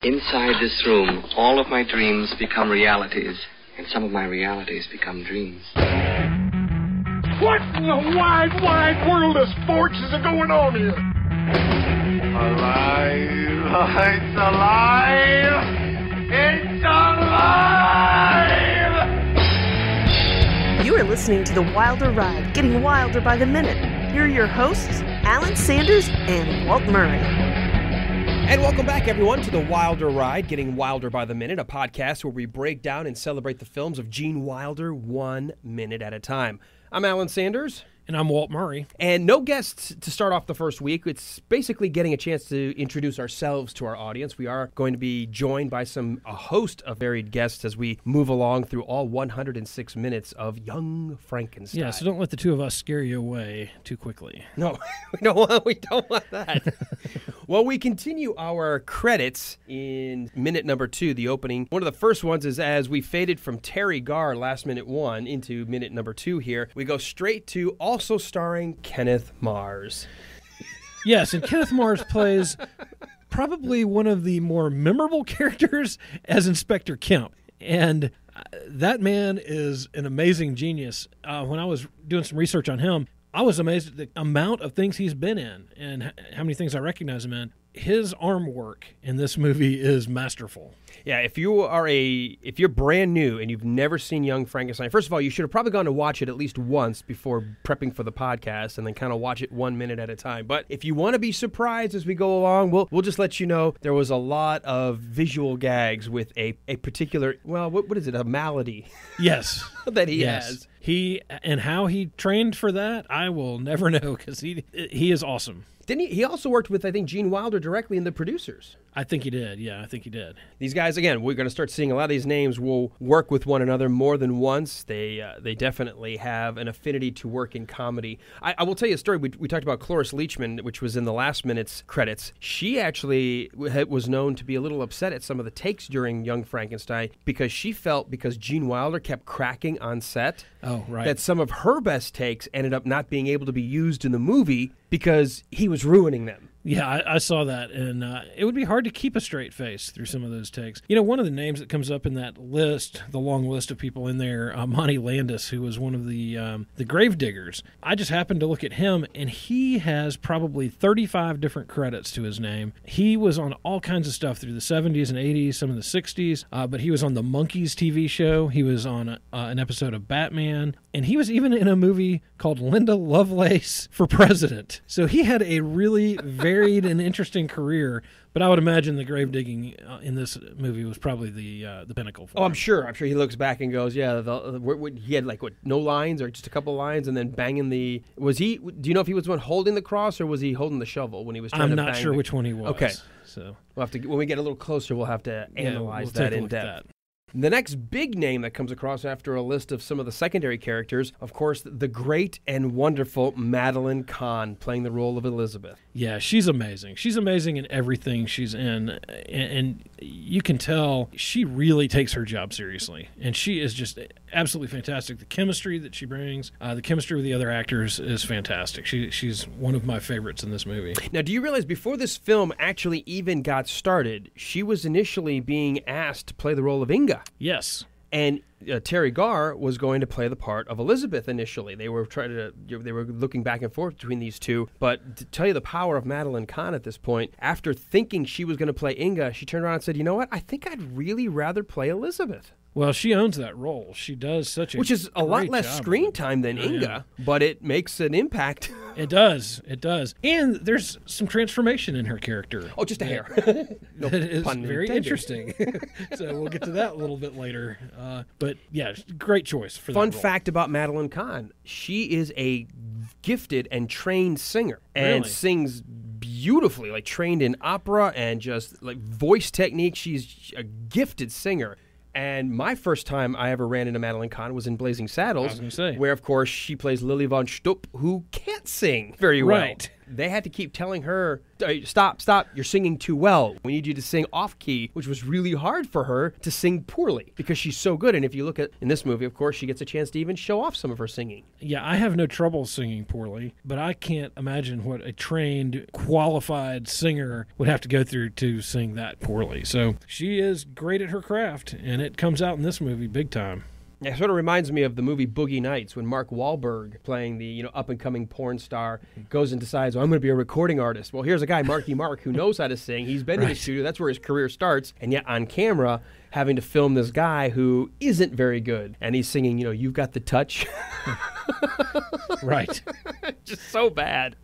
Inside this room, all of my dreams become realities, and some of my realities become dreams. What in the wide, wide world of sports is going on here? Alive! It's alive! It's alive! You are listening to The Wilder Ride, getting wilder by the minute. Here are your hosts, Alan Sanders and Walt Murray. And welcome back, everyone, to The Wilder Ride, Getting Wilder by the Minute, a podcast where we break down and celebrate the films of Gene Wilder 1 minute at a time. I'm Alan Sanders. And I'm Walt Murray. And no guests to start off the first week. It's basically getting a chance to introduce ourselves to our audience. We are going to be joined by a host of varied guests as we move along through all 106 minutes of Young Frankenstein. Yeah, so don't let the two of us scare you away too quickly. No, we don't want that. Well, we continue our credits in minute number 2, the opening. One of the first ones is as we faded from Terry Garr last minute 1 into minute number 2 here, we go straight to also starring Kenneth Mars. Yes, and Kenneth Mars plays probably one of the more memorable characters as Inspector Kemp. And that man is an amazing genius. When I was doing some research on him, I was amazed at the amount of things he's been in and how many things I recognize him in. His arm work in this movie is masterful. Yeah, if you're brand new and you've never seen Young Frankenstein, first of all, you should have probably gone to watch it at least once before prepping for the podcast and then kind of watch it 1 minute at a time. But if you want to be surprised as we go along, we'll just let you know there was a lot of visual gags with a particular, well, what is it, a malady? Yes. that he has. And how he trained for that, I will never know because he is awesome. Didn't he also worked with, I think, Gene Wilder directly in The Producers. I think he did. Yeah, I think he did. These guys, again, we're going to start seeing a lot of these names will work with one another more than once. They definitely have an affinity to work in comedy. I will tell you a story. We talked about Cloris Leachman, which was in the last minute's credits. She actually was known to be a little upset at some of the takes during Young Frankenstein because she felt because Gene Wilder kept cracking on set that some of her best takes ended up not being able to be used in the movie because he was ruining them. Yeah, I saw that, and it would be hard to keep a straight face through some of those takes. You know, one of the names that comes up in that list, the long list of people in there, Monty Landis, who was one of the Gravediggers. I just happened to look at him, and he has probably 35 different credits to his name. He was on all kinds of stuff through the 70s and 80s, some of the 60s, but he was on the Monkees TV show. He was on an episode of Batman, and he was even in a movie called Linda Lovelace for President. So he had a really varied and interesting career, but I would imagine the grave digging in this movie was probably the pinnacle for him. I'm sure he looks back and goes, yeah, he had no lines or just a couple lines and then banging do you know if he was the one holding the cross or was he holding the shovel when he was trying to bang? I'm not sure which one he was. Okay. So we'll have to, when we get a little closer, we'll have to analyze that in depth. The next big name that comes across after a list of some of the secondary characters, of course, the great and wonderful Madeline Kahn playing the role of Elizabeth. Yeah, she's amazing. She's amazing in everything she's in, and you can tell she really takes her job seriously, and she is just absolutely fantastic. The chemistry that she brings, the chemistry with the other actors is fantastic. She's one of my favorites in this movie. Now, do you realize before this film actually even got started, she was initially being asked to play the role of Inga? Yes. And Terry Garr was going to play the part of Elizabeth initially. They were looking back and forth between these two. But to tell you the power of Madeline Kahn at this point, after thinking she was going to play Inga, she turned around and said, you know what? I think I'd really rather play Elizabeth. Well, she owns that role. She does such a Which is a lot less screen time than Inga, but it makes an impact. It does. It does. And there's some transformation in her character. Oh, just a hair. No that is pun very intended. Interesting. So we'll get to that a little bit later. But yeah, great choice for that Fun role. fact about Madeline Kahn, she is a gifted and trained singer and sings beautifully, like trained in opera and just like voice technique. She's a gifted singer. And my first time I ever ran into Madeline Kahn was in Blazing Saddles, I was gonna say. where, of course, she plays Lily von Stupp, who can't sing very well. Right. they had to keep telling her, stop, you're singing too well. We need you to sing off-key, which was really hard for her to sing poorly because she's so good. And if you look at, in this movie, of course, she gets a chance to even show off some of her singing. Yeah, I have no trouble singing poorly, but I can't imagine what a trained, qualified singer would have to go through to sing that poorly. So she is great at her craft, and it comes out in this movie big time. It sort of reminds me of the movie Boogie Nights when Mark Wahlberg, playing the up-and-coming porn star, goes and decides, I'm going to be a recording artist. Well, here's a guy, Marky Mark, who knows how to sing. He's been in the studio. That's where his career starts. And yet on camera, having to film this guy who isn't very good. And he's singing, You've Got the Touch. Right. Just so bad.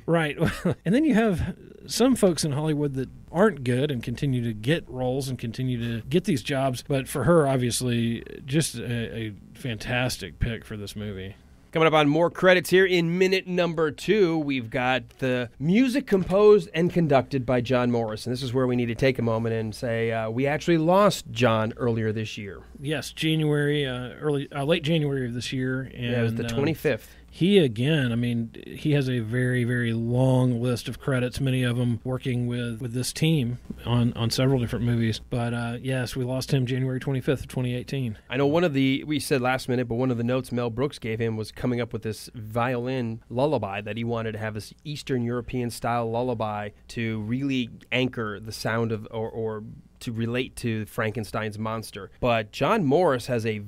Right. And then you have some folks in Hollywood that aren't good and continue to get roles and continue to get these jobs. But for her, obviously, just a fantastic pick for this movie. Coming up on more credits here in minute number 2, we've got the music composed and conducted by John Morris. And this is where we need to take a moment and say we actually lost John earlier this year. Yes, late January of this year. And, it was the 25th. He, again, he has a very, very long list of credits, many of them working with this team on several different movies. But, yes, we lost him January 25th of 2018. I know we said last minute, but one of the notes Mel Brooks gave him was coming up with this violin lullaby that he wanted to have, this Eastern European-style lullaby to really anchor the sound of, or to relate to Frankenstein's monster. But John Morris has a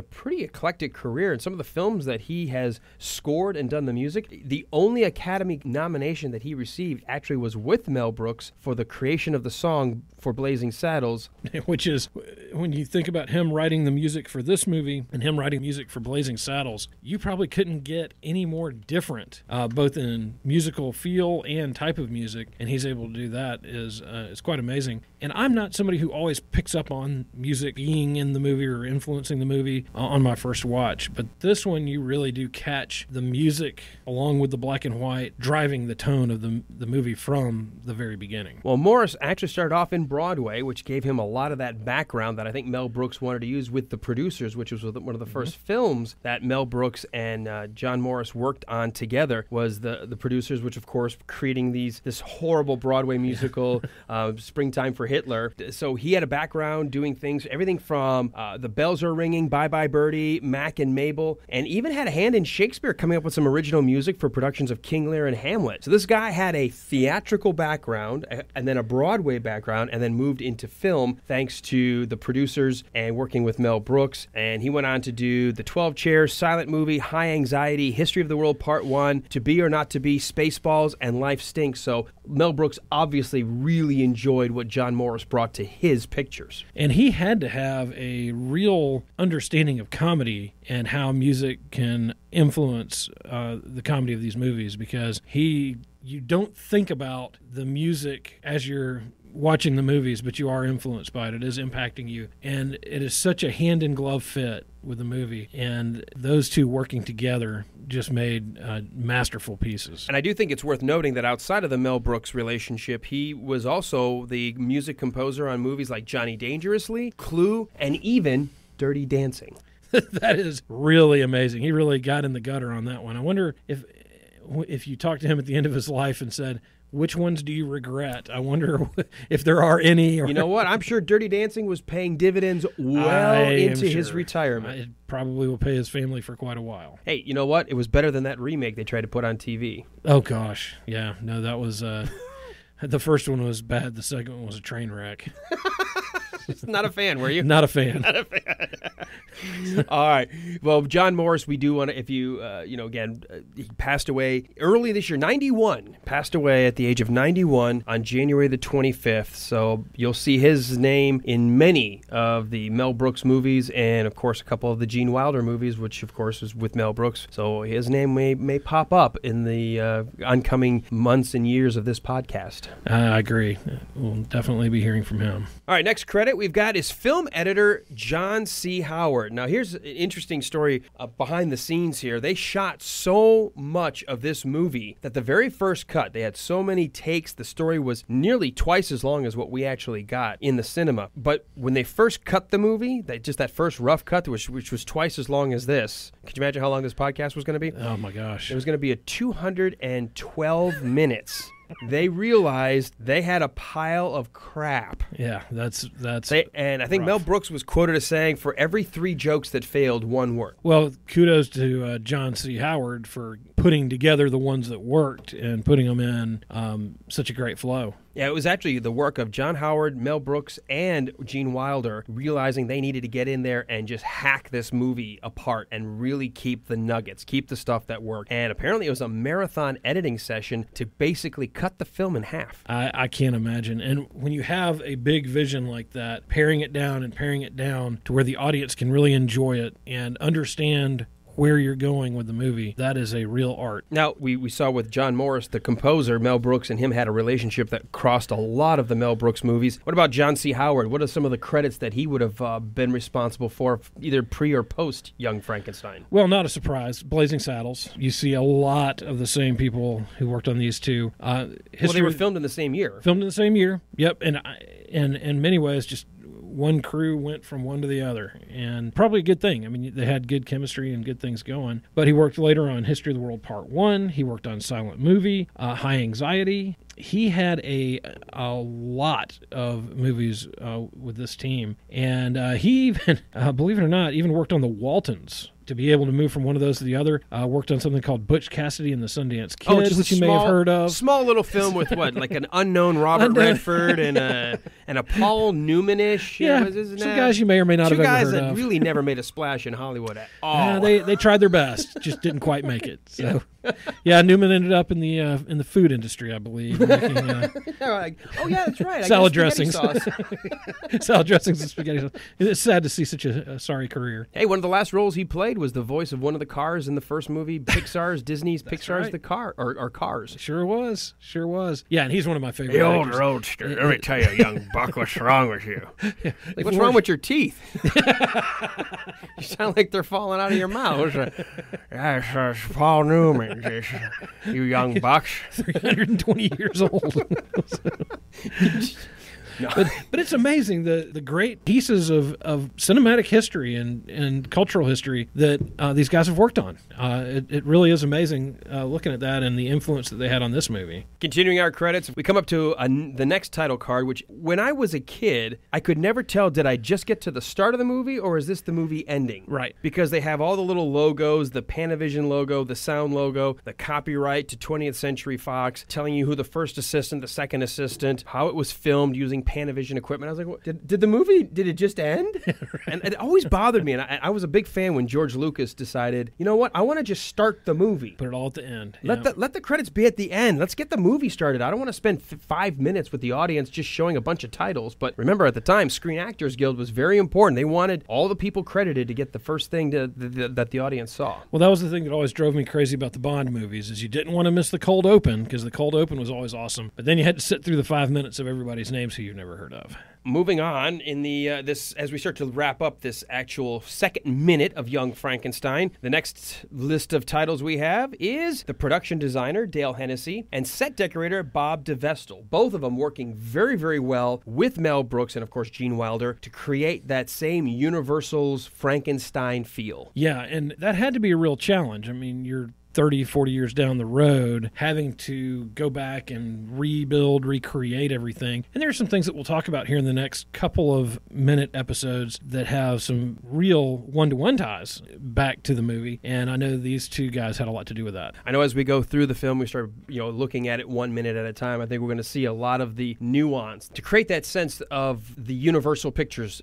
pretty eclectic career. In some of the films that he has scored and done the music, the only Academy nomination that he received actually was with Mel Brooks for the creation of the song for Blazing Saddles. Which is, when you think about him writing the music for this movie and him writing music for Blazing Saddles, you probably couldn't get any more different, both in musical feel and type of music, and he's able to do that is quite amazing. And I'm not somebody who always picks up on music being in the movie or influencing the movie on my first watch, but this one you really do catch the music along with the black and white driving the tone of the movie from the very beginning. Well, Morris actually started off in Broadway, which gave him a lot of that background that I think Mel Brooks wanted to use with The Producers, which was one of the first films that Mel Brooks and John Morris worked on together, was The Producers, which of course creating this horrible Broadway musical, Springtime for Hitler. So he had a background doing things, everything from The Bells Are Ringing, Bye Bye Birdie, Mac and Mabel, and even had a hand in Shakespeare, coming up with some original music for productions of King Lear and Hamlet. So this guy had a theatrical background and then a Broadway background and then moved into film thanks to The Producers and working with Mel Brooks. And he went on to do The 12 Chairs, Silent Movie, High Anxiety, History of the World Part 1, To Be or Not to Be, Spaceballs, and Life Stinks. So Mel Brooks obviously really enjoyed what John Morris brought to his pictures. And he had to have a real understanding of comedy and how music can influence the comedy of these movies, because you don't think about the music as you're watching the movies, but you are influenced by it. It is impacting you. And it is such a hand-in-glove fit with the movie. And those two working together just made masterful pieces. And I do think it's worth noting that outside of the Mel Brooks relationship, he was also the music composer on movies like Johnny Dangerously, Clue, and even Dirty Dancing. That is really amazing. He really got in the gutter on that one. I wonder if you talked to him at the end of his life and said, which ones do you regret? I wonder if there are any. You know what? I'm sure Dirty Dancing was paying dividends well into his retirement. It probably will pay his family for quite a while. Hey, you know what? It was better than that remake they tried to put on TV. Oh, gosh. Yeah. No, that was... the first one was bad. The second one was a train wreck. Not a fan, were you? Not a fan. Not a fan. All right. Well, John Morris, we do want to, if you, again, he passed away early this year, 91. Passed away at the age of 91 on January the 25th. So you'll see his name in many of the Mel Brooks movies and, of course, a couple of the Gene Wilder movies, which, of course, is with Mel Brooks. So his name may pop up in the oncoming months and years of this podcast. I agree. We'll definitely be hearing from him. All right, next credit. credit we've got is film editor John C. Howard. Now, here's an interesting story behind the scenes here. They shot so much of this movie that the very first cut, they had so many takes, the story was nearly twice as long as what we actually got in the cinema. But when they first cut the movie, just that first rough cut, which was twice as long as this, could you imagine how long this podcast was going to be? Oh, my gosh. It was going to be a 212 minutes. They realized they had a pile of crap. Yeah, that's and I think rough. Mel Brooks was quoted as saying, for every 3 jokes that failed, 1 worked. Well, kudos to John C. Howard for putting together the ones that worked and putting them in such a great flow. Yeah, it was actually the work of John Howard, Mel Brooks, and Gene Wilder realizing they needed to get in there and just hack this movie apart and really keep the nuggets, keep the stuff that worked. And apparently it was a marathon editing session to basically cut the film in half. I can't imagine. And when you have a big vision like that, paring it down to where the audience can really enjoy it and understand where you're going with the movie, that is a real art. Now, we saw with John Morris, the composer, Mel Brooks and him had a relationship that crossed a lot of the Mel Brooks movies. What about John C. Howard? What are some of the credits that he would have been responsible for, either pre or post Young Frankenstein? Well, not a surprise. Blazing Saddles. You see a lot of the same people who worked on these two. Well, they were filmed in the same year. Filmed in the same year, yep. And in many ways, just one crew went from one to the other, and probably a good thing. I mean, they had good chemistry and good things going. But he worked later on History of the World Part 1. He worked on Silent Movie, High Anxiety. He had a lot of movies with this team. And he even, believe it or not, even worked on The Waltons. To be able to move from one of those to the other, worked on something called Butch Cassidy and the Sundance Kid, which you may have heard of. Small little film with what, like an unknown Robert Redford and a Paul Newman-ish. Yeah, some guys you may or may not have ever heard of. 2 guys that really never made a splash in Hollywood at all. They tried their best, just didn't quite make it. So, yeah, Newman ended up in the food industry, I believe, making like, oh yeah, that's right. Salad dressings, salad dressings and spaghetti sauce. It's sad to see such a sorry career. Hey, one of the last roles he played was the voice of one of the cars in the first movie, Disney's Pixar's right. The Car, or Cars. Sure was. Yeah, and he's one of my favorite The old actors. roadster. Let me tell you, young buck, what's wrong with you? Like, what's wrong with your teeth? You sound like they're falling out of your mouth. Yes, Paul Newman, you young bucks. 320 years old. No. But it's amazing the great pieces of cinematic history and cultural history that these guys have worked on. It really is amazing looking at that and the influence that they had on this movie. Continuing our credits, we come up to the next title card, which when I was a kid, I could never tell, did I just get to the start of the movie or is this the movie ending? Right. Because they have all the little logos, the Panavision logo, the sound logo, the copyright to 20th Century Fox, telling you who the first assistant, the second assistant, how it was filmed using Panavision equipment. I was like, what? Did the movie, did it just end? Right. And it always bothered me. And I was a big fan when George Lucas decided, you know what, I want to just start the movie. Put it all at the end. Let the credits be at the end. Let's get the movie started. I don't want to spend 5 minutes with the audience just showing a bunch of titles. But remember, at the time, Screen Actors Guild was very important. They wanted all the people credited to get the first thing that the audience saw. Well, that was the thing that always drove me crazy about the Bond movies, is you didn't want to miss the cold open, because the cold open was always awesome. But then you had to sit through the 5 minutes of everybody's names who you've never heard of. Moving on in the this as we start to wrap up this actual second minute of Young Frankenstein, the next list of titles we have is the production designer Dale Hennessy and set decorator Bob DeVestel. Both of them working very, very well with Mel Brooks and of course Gene Wilder to create that same Universal's Frankenstein feel. Yeah, and that had to be a real challenge. I mean, you're 30, 40 years down the road, having to go back and rebuild, recreate everything. And there are some things that we'll talk about here in the next couple of minute episodes that have some real one-to-one ties back to the movie. And I know these two guys had a lot to do with that. I know as we go through the film, we start looking at it 1 minute at a time. I think we're going to see a lot of the nuance to create that sense of the Universal pictures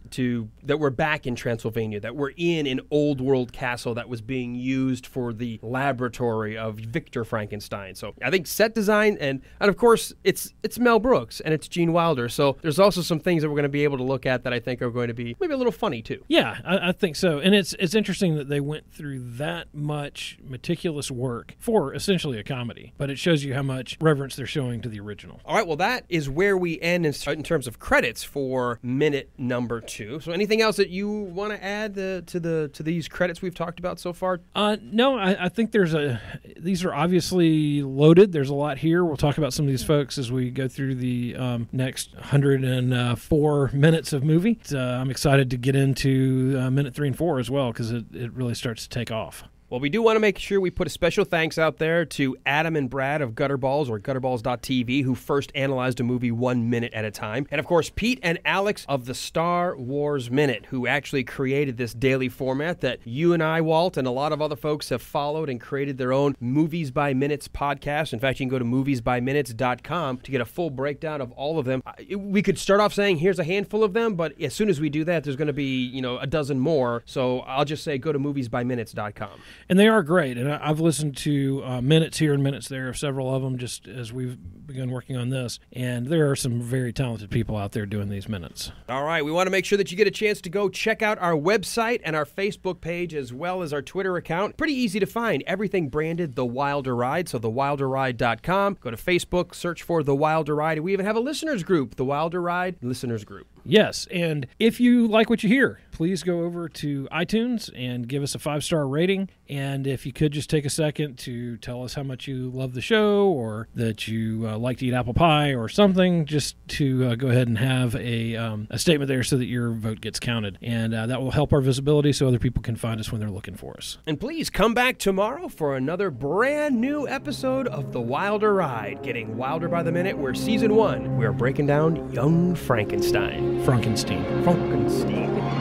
that we're back in Transylvania, that we're in an old world castle that was being used for the laboratory laboratory of Victor Frankenstein. So I think set design and of course it's Mel Brooks and it's Gene Wilder. So there's also some things that we're going to be able to look at that I think are going to be maybe a little funny too. Yeah, I think so. And it's interesting that they went through that much meticulous work for essentially a comedy, but it shows you how much reverence they're showing to the original. All right, well, that is where we end in terms of credits for minute number 2. So anything else that you want to add to these credits we've talked about so far? No, I think these are obviously loaded. There's a lot here. We'll talk about some of these folks as we go through the next 104 minutes of movie. I'm excited to get into minute 3 and 4 as well because it really starts to take off. Well, we do want to make sure we put a special thanks out there to Adam and Brad of Gutterballs or Gutterballs.tv, who first analyzed a movie 1 minute at a time. And, of course, Pete and Alex of the Star Wars Minute, who actually created this daily format that you and I, Walt, and a lot of other folks have followed and created their own Movies by Minutes podcast. In fact, you can go to moviesbyminutes.com to get a full breakdown of all of them. We could start off saying, here's a handful of them, but as soon as we do that, there's going to be, a dozen more. So I'll just say go to moviesbyminutes.com. And they are great. And I've listened to minutes here and minutes there of several of them just as we've begun working on this. And there are some very talented people out there doing these minutes. All right. We want to make sure that you get a chance to go check out our website and our Facebook page as well as our Twitter account. Pretty easy to find. Everything branded The Wilder Ride. So thewilderride.com. Go to Facebook, search for The Wilder Ride. And we even have a listeners group, The Wilder Ride Listeners Group. Yes, and if you like what you hear, please go over to iTunes and give us a 5-star rating. And if you could just take a second to tell us how much you love the show or that you like to eat apple pie or something, just to go ahead and have a statement there so that your vote gets counted. And that will help our visibility so other people can find us when they're looking for us. And please come back tomorrow for another brand new episode of The Wilder Ride, getting wilder by the minute, where Season 1, we are breaking down Young Frankenstein. Frankenstein.